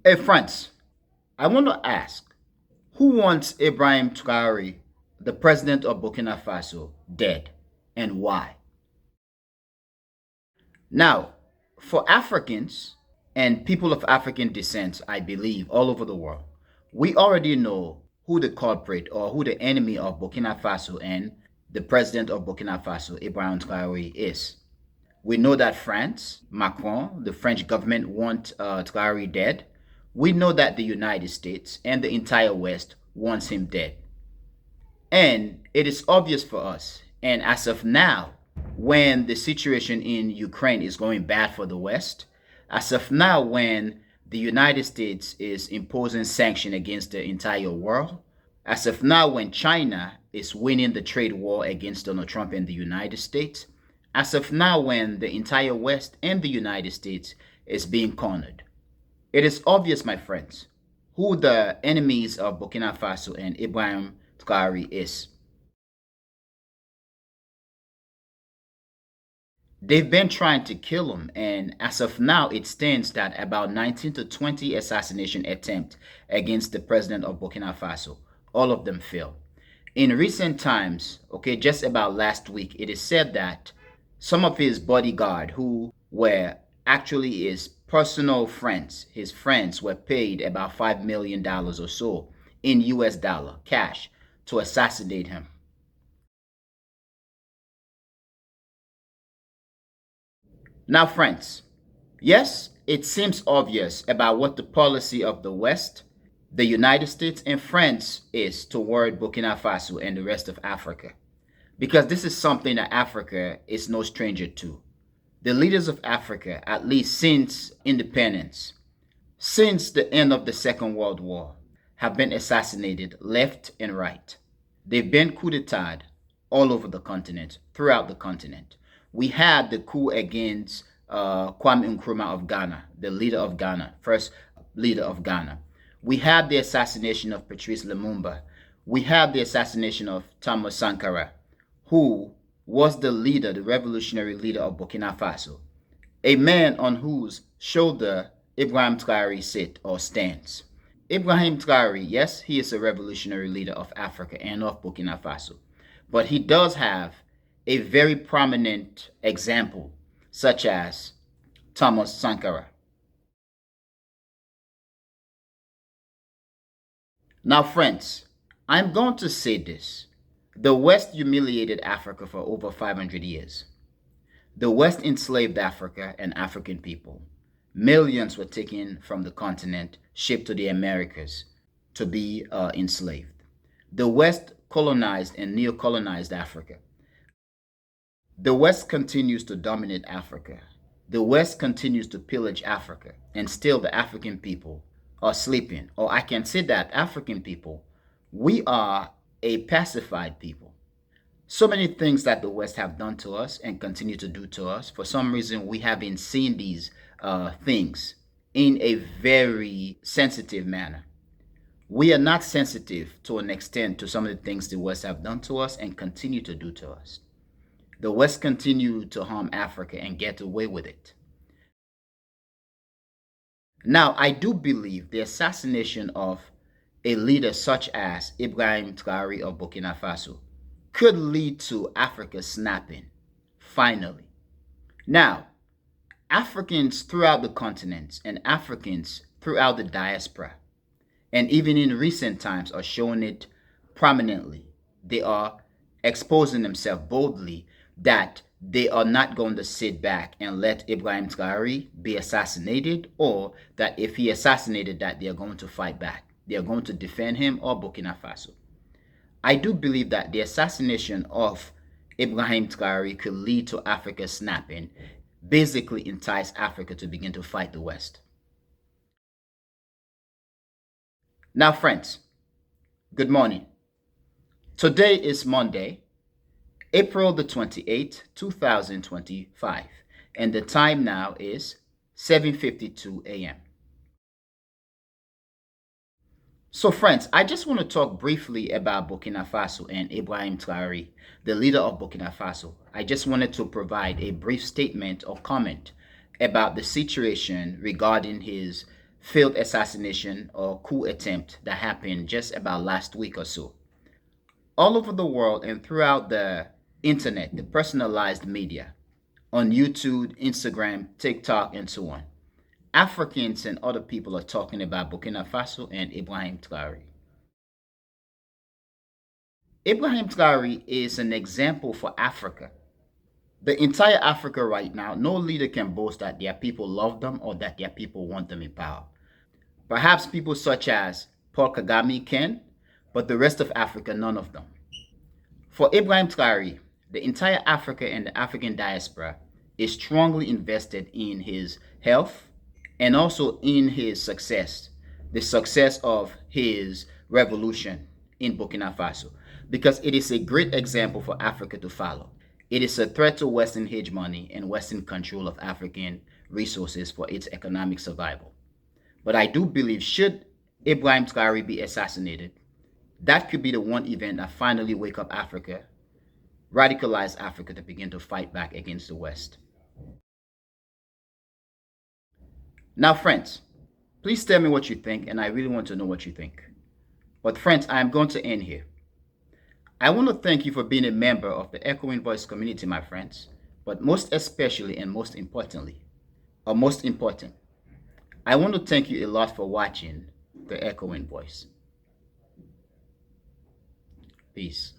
Hey, friends, I want to ask who wants Ibrahim Traoré, the president of Burkina Faso, dead and why? Now, for Africans and people of African descent, I believe, all over the world, we already know who the culprit or who the enemy of Burkina Faso and the president of Burkina Faso, Ibrahim Traoré, is. We know that France, Macron, the French government want Traoré dead. We know that the United States and the entire West wants him dead. And it is obvious for us. And as of now, when the situation in Ukraine is going bad for the West, as of now, when the United States is imposing sanctions against the entire world, as of now, when China is winning the trade war against Donald Trump and the United States, as of now, when the entire West and the United States is being cornered, it is obvious, my friends, who the enemies of Burkina Faso and Ibrahim Traoré is. They've been trying to kill him, and as of now, it stands that about 19 to 20 assassination attempts against the president of Burkina Faso, all of them failed. In recent times, okay, just about last week, it is said that some of his bodyguard who were actually his personal friends, his friends were paid about $5 million or so in US dollar cash to assassinate him. Now, friends, yes, it seems obvious about what the policy of the West, the United States, and France is toward Burkina Faso and the rest of Africa, because this is something that Africa is no stranger to. The leaders of Africa, at least since independence, since the end of the Second World War, have been assassinated left and right. They've been coup d'etat all over the continent, throughout the continent. We had the coup against Kwame Nkrumah of Ghana, the leader of Ghana, first leader of Ghana. We had the assassination of Patrice Lumumba. We had the assassination of Thomas Sankara, who was the leader, the revolutionary leader of Burkina Faso, a man on whose shoulder Ibrahim Traoré sit or stands. Ibrahim Traoré, yes, he is a revolutionary leader of Africa and of Burkina Faso, but he does have a very prominent example, such as Thomas Sankara. Now, friends, I'm going to say this. The West humiliated Africa for over 500 years. The West enslaved Africa and African people. Millions were taken from the continent, shipped to the Americas to be enslaved. The West colonized and neo-colonized Africa. The West continues to dominate Africa. The West continues to pillage Africa, and still the African people are sleeping. Or I can say that African people, we are a pacified people. So many things that the West have done to us and continue to do to us. For some reason, we haven't seen these things in a very sensitive manner. We are not sensitive to an extent to some of the things the West have done to us and continue to do to us. The West continue to harm Africa and get away with it. Now, I do believe the assassination of a leader such as Ibrahim Traoré of Burkina Faso could lead to Africa snapping, finally. Now, Africans throughout the continents and Africans throughout the diaspora, and even in recent times, are showing it prominently. They are exposing themselves boldly that they are not going to sit back and let Ibrahim Traoré be assassinated, or that if he assassinated that they are going to fight back. They are going to defend him or Burkina Faso. I do believe that the assassination of Ibrahim Traoré could lead to Africa snapping, basically entice Africa to begin to fight the West. Now, friends, good morning. Today is Monday, April the 28th, 2025, and the time now is 7:52 a.m. So, friends, I just want to talk briefly about Burkina Faso and Ibrahim Traoré, the leader of Burkina Faso. I just wanted to provide a brief statement or comment about the situation regarding his failed assassination or coup attempt that happened just about last week or so. All over the world and throughout the internet, the personalized media, on YouTube, Instagram, TikTok, and so on, Africans and other people are talking about Burkina Faso and Ibrahim Traoré. Ibrahim Traoré is an example for Africa. The entire Africa right now, no leader can boast that their people love them or that their people want them in power. Perhaps people such as Paul Kagame can, but the rest of Africa, none of them. For Ibrahim Traoré, the entire Africa and the African diaspora is strongly invested in his health and also in his success, the success of his revolution in Burkina Faso, because it is a great example for Africa to follow. It is a threat to Western hegemony and Western control of African resources for its economic survival. But I do believe should Ibrahim Traoré be assassinated, that could be the one event that finally wake up Africa, radicalize Africa to begin to fight back against the West. Now, friends, please tell me what you think, and I really want to know what you think. But friends, I am going to end here. I want to thank you for being a member of the Echoing Voice community, my friends, but most especially and most importantly, or most important, I want to thank you a lot for watching the Echoing Voice. Peace.